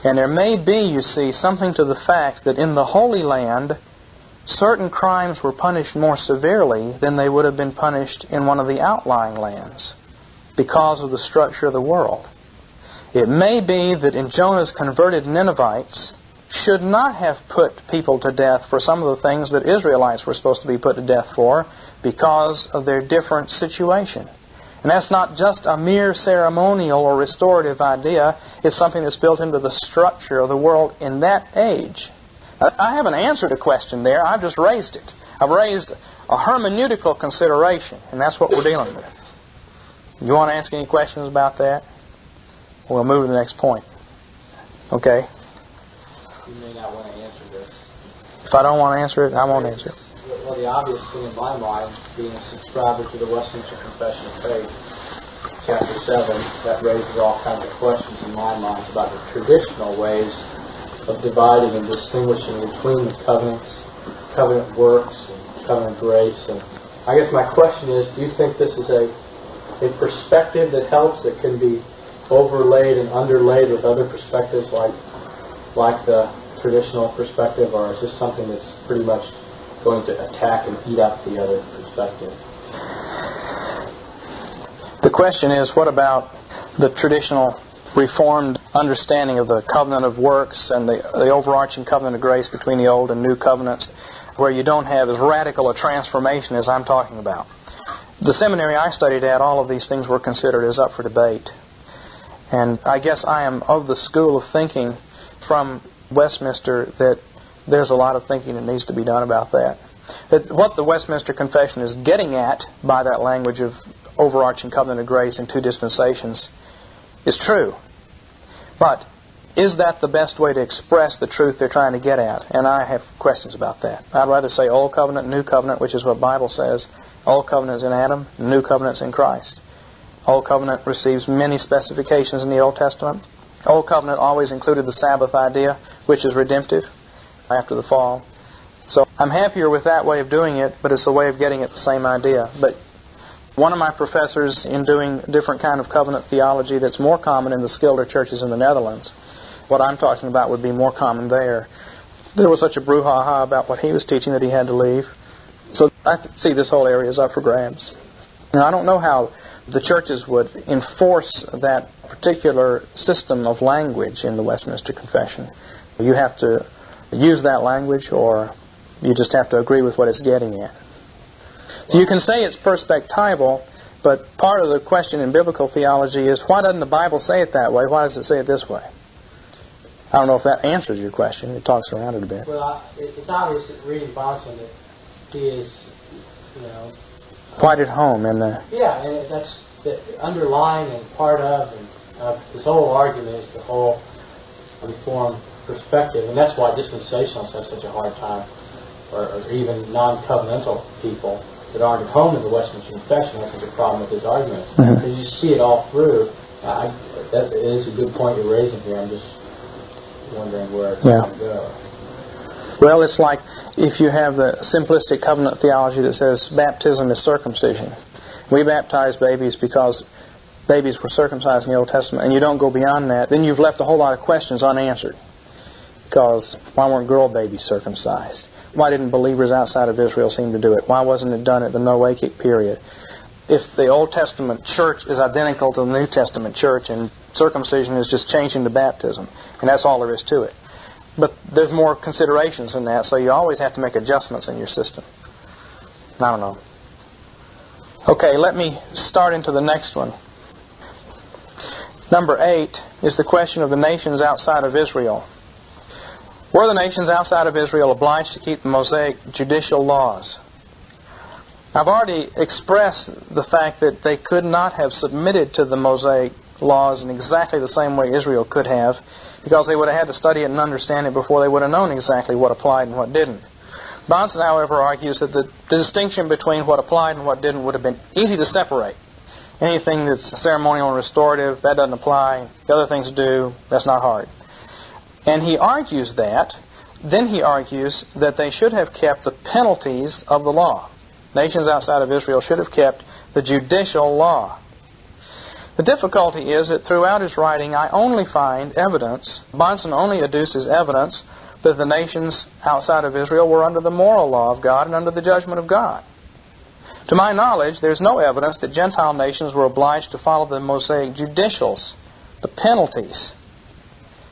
Speaker 2: And there may be, you see, something to the fact that in the Holy Land, certain crimes were punished more severely than they would have been punished in one of the outlying lands because of the structure of the world. It may be that in Jonah's converted Ninevites should not have put people to death for some of the things that Israelites were supposed to be put to death for because of their different situation. And that's not just a mere ceremonial or restorative idea. It's something that's built into the structure of the world in that age. I haven't answered a question there. I've just raised it. I've raised a hermeneutical consideration, and that's what we're dealing with. You want to ask any questions about that? We'll move to the next point. Okay?
Speaker 4: You may not want to answer this.
Speaker 2: If I don't want to answer it, I won't answer it.
Speaker 4: Well, the obvious thing in my mind, being a subscriber to the Westminster Confession of Faith, Chapter 7, that raises all kinds of questions in my mind about the traditional ways of dividing and distinguishing between the covenants, covenant works, and covenant grace. And I guess my question is, do you think this is a perspective that helps, that can be overlaid and underlaid with other perspectives like the traditional perspective, or is this something that's pretty much going to attack and eat up the other perspective?
Speaker 2: The question is, what about the traditional Reformed understanding of the covenant of works and the overarching covenant of grace between the old and new covenants, where you don't have as radical a transformation as I'm talking about? The seminary I studied at, all of these things were considered as up for debate. And I guess I am of the school of thinking from Westminster that there's a lot of thinking that needs to be done about that. What the Westminster Confession is getting at by that language of overarching covenant of grace in two dispensations is true. But is that the best way to express the truth they're trying to get at? And I have questions about that. I'd rather say Old Covenant, New Covenant, which is what the Bible says. Old Covenant is in Adam, New Covenant is in Christ. Old Covenant receives many specifications in the Old Testament. Old Covenant always included the Sabbath idea, which is redemptive after the fall. So I'm happier with that way of doing it, but it's a way of getting at the same idea. But one of my professors in doing different kind of covenant theology that's more common in the Schilder churches in the Netherlands, what I'm talking about would be more common there. There was such a brouhaha about what he was teaching that he had to leave. So I see this whole area is up for grabs. Now, I don't know how the churches would enforce that particular system of language in the Westminster Confession. You have to use that language, or you just have to agree with what it's getting at. So you can say it's perspectival, but part of the question in biblical theology is, why doesn't the Bible say it that way? Why does it say it this way? I don't know if that answers your question. It talks around it a bit.
Speaker 4: Well, it's obvious that reading Bonson that he is,
Speaker 2: quite at home in the...
Speaker 4: Yeah, and that's the underlying and part of his whole argument is the whole Reformed perspective, and that's why dispensationalists have such a hard time, or even non-covenantal people that aren't at home in the Westminster Confession have such a problem with his arguments. Because you see it all through. That is a good point you're raising here. I'm just wondering where it's going to go.
Speaker 2: Well, it's like if you have the simplistic covenant theology that says baptism is circumcision. We baptize babies because babies were circumcised in the Old Testament, and you don't go beyond that, then you've left a whole lot of questions unanswered. Because why weren't girl babies circumcised? Why didn't believers outside of Israel seem to do it? Why wasn't it done at the Noachic period? If the Old Testament church is identical to the New Testament church, and circumcision is just changing to baptism, and that's all there is to it. But there's more considerations than that, so you always have to make adjustments in your system. I don't know. Okay, let me start into the next one. Number 8 is the question of the nations outside of Israel. Were the nations outside of Israel obliged to keep the Mosaic judicial laws? I've already expressed the fact that they could not have submitted to the Mosaic laws in exactly the same way Israel could have, because they would have had to study it and understand it before they would have known exactly what applied and what didn't. Bonson, however, argues that the distinction between what applied and what didn't would have been easy to separate. Anything that's ceremonial and restorative, that doesn't apply. The other things do. That's not hard. And he argues that. Then he argues that they should have kept the penalties of the law. Nations outside of Israel should have kept the judicial law. The difficulty is that throughout his writing, I only find evidence, Bonson only adduces evidence, that the nations outside of Israel were under the moral law of God and under the judgment of God. To my knowledge, there's no evidence that Gentile nations were obliged to follow the Mosaic judicials, the penalties.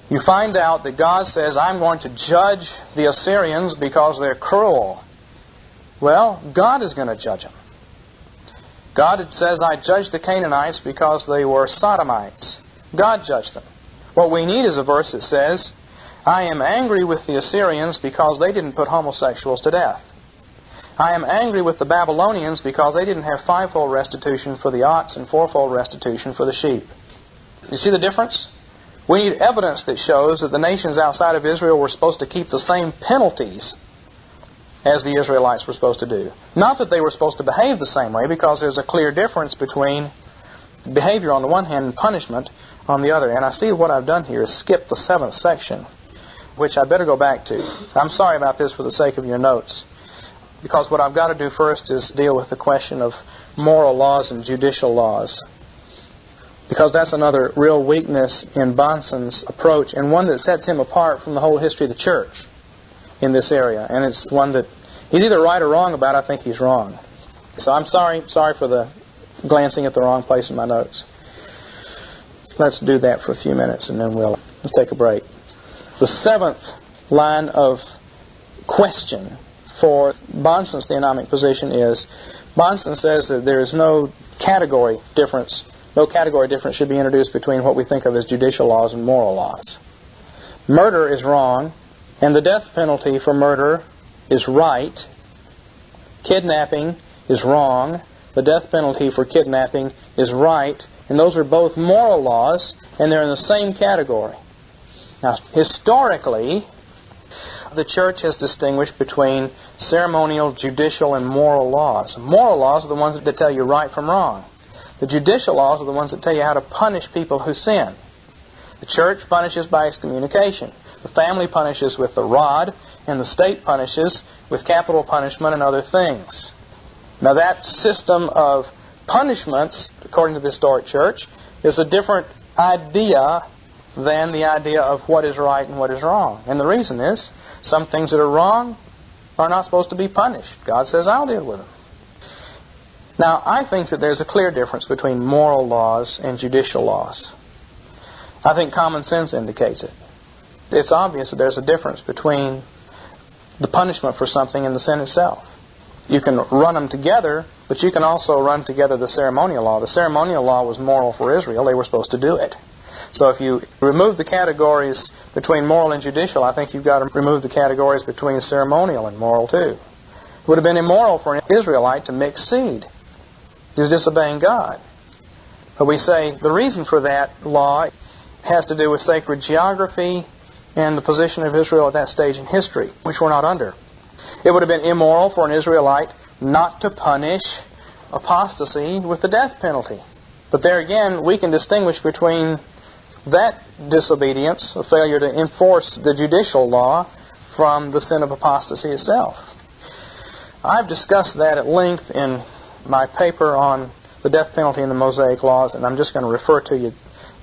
Speaker 2: You find out that God says, I'm going to judge the Assyrians because they're cruel. Well, God is going to judge them. God says, I judged the Canaanites because they were sodomites. God judged them. What we need is a verse that says, I am angry with the Assyrians because they didn't put homosexuals to death. I am angry with the Babylonians because they didn't have fivefold restitution for the ox and fourfold restitution for the sheep. You see the difference? We need evidence that shows that the nations outside of Israel were supposed to keep the same penalties as the Israelites were supposed to do. Not that they were supposed to behave the same way, because there's a clear difference between behavior on the one hand and punishment on the other. And I see what I've done here is skip the 7th section, which I better go back to. I'm sorry about this for the sake of your notes, because what I've got to do first is deal with the question of moral laws and judicial laws, because that's another real weakness in Bonson's approach, and one that sets him apart from the whole history of the church in this area. And it's one that he's either right or wrong about. I think he's wrong. So I'm sorry for the glancing at the wrong place in my notes. Let's do that for a few minutes, and then we'll take a break. The 7th line of question for Bonson's theonomic position is, Bonson says that there is no category difference. No category difference should be introduced between what we think of as judicial laws and moral laws. Murder is wrong, and the death penalty for murder is right, Kidnapping is wrong. The death penalty for kidnapping is right. And those are both moral laws, and they're in the same category. Now, historically, the Church has distinguished between ceremonial, judicial, and moral laws. Moral laws are the ones that tell you right from wrong. The judicial laws are the ones that tell you how to punish people who sin. The Church punishes by excommunication. The family punishes with the rod, and the state punishes with capital punishment and other things. Now, that system of punishments, according to the historic Church, is a different idea than the idea of what is right and what is wrong. And the reason is, some things that are wrong are not supposed to be punished. God says, I'll deal with them. Now, I think that there's a clear difference between moral laws and judicial laws. I think common sense indicates it. It's obvious that there's a difference between the punishment for something and the sin itself. You can run them together, but you can also run together the ceremonial law. The ceremonial law was moral for Israel. They were supposed to do it. So if you remove the categories between moral and judicial, I think you've got to remove the categories between ceremonial and moral too. It would have been immoral for an Israelite to mix seed. He was disobeying God. But we say the reason for that law has to do with sacred geography and the position of Israel at that stage in history, which we're not under. It would have been immoral for an Israelite not to punish apostasy with the death penalty. But there again, we can distinguish between that disobedience, a failure to enforce the judicial law, from the sin of apostasy itself. I've discussed that at length in my paper on the death penalty and the Mosaic laws, and I'm just going to refer to you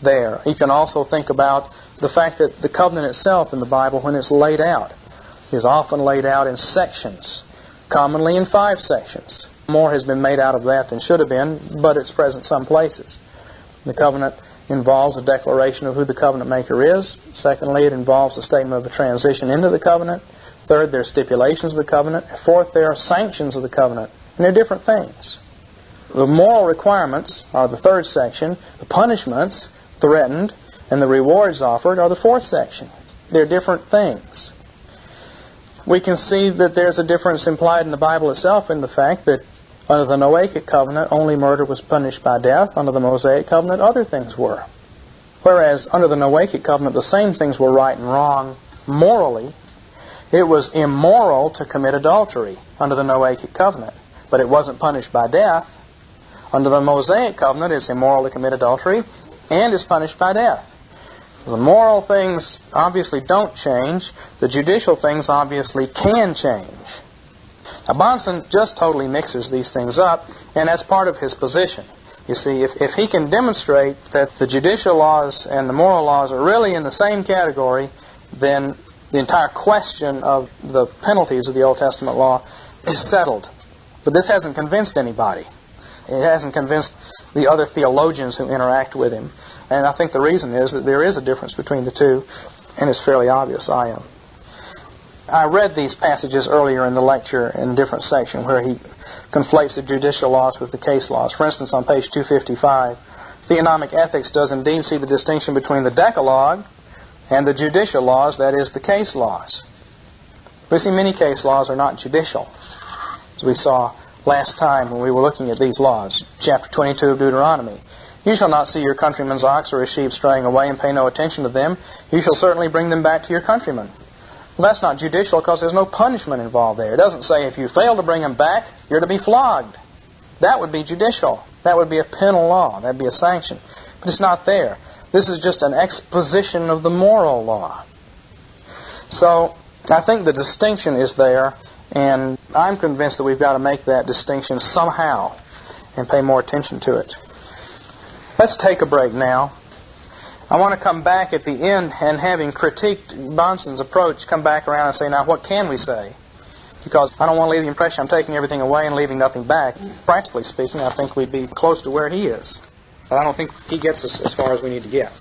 Speaker 2: there. You can also think about the fact that the covenant itself in the Bible, when it's laid out, is often laid out in sections, commonly in 5 sections. More has been made out of that than should have been, but it's present some places. The covenant involves a declaration of who the covenant maker is. Secondly, it involves a statement of the transition into the covenant. Third, there are stipulations of the covenant. Fourth, there are sanctions of the covenant. And they're different things. The moral requirements are the 3rd section. The punishments threatened and the rewards offered are the 4th section. They're different things. We can see that there's a difference implied in the Bible itself in the fact that under the Noachic covenant, only murder was punished by death. Under the Mosaic covenant, other things were. Whereas under the Noachic covenant, the same things were right and wrong morally. It was immoral to commit adultery under the Noachic covenant, but it wasn't punished by death. Under the Mosaic covenant, it's immoral to commit adultery and is punished by death. The moral things obviously don't change. The judicial things obviously can change. Now, Bahnsen just totally mixes these things up, and that's part of his position. You see, if he can demonstrate that the judicial laws and the moral laws are really in the same category, then the entire question of the penalties of the Old Testament law is settled. But this hasn't convinced anybody. It hasn't convinced the other theologians who interact with him. And I think the reason is that there is a difference between the two, and it's fairly obvious. I read these passages earlier in the lecture in a different section where he conflates the judicial laws with the case laws. For instance, on page 255, Theonomic Ethics does indeed see the distinction between the Decalogue and the judicial laws, that is, the case laws. We see many case laws are not judicial, as we saw last time when we were looking at these laws. Chapter 22 of Deuteronomy. You shall not see your countryman's ox or his sheep straying away and pay no attention to them. You shall certainly bring them back to your countryman. Well, that's not judicial because there's no punishment involved there. It doesn't say if you fail to bring them back, you're to be flogged. That would be judicial. That would be a penal law. That would be a sanction. But it's not there. This is just an exposition of the moral law. So I think the distinction is there, and I'm convinced that we've got to make that distinction somehow and pay more attention to it. Let's take a break now. I want to come back at the end and, having critiqued Bahnsen's approach, come back around and say, now what can we say? Because I don't want to leave the impression I'm taking everything away and leaving nothing back. Practically speaking, I think we'd be close to where he is. But I don't think he gets us as far as we need to get.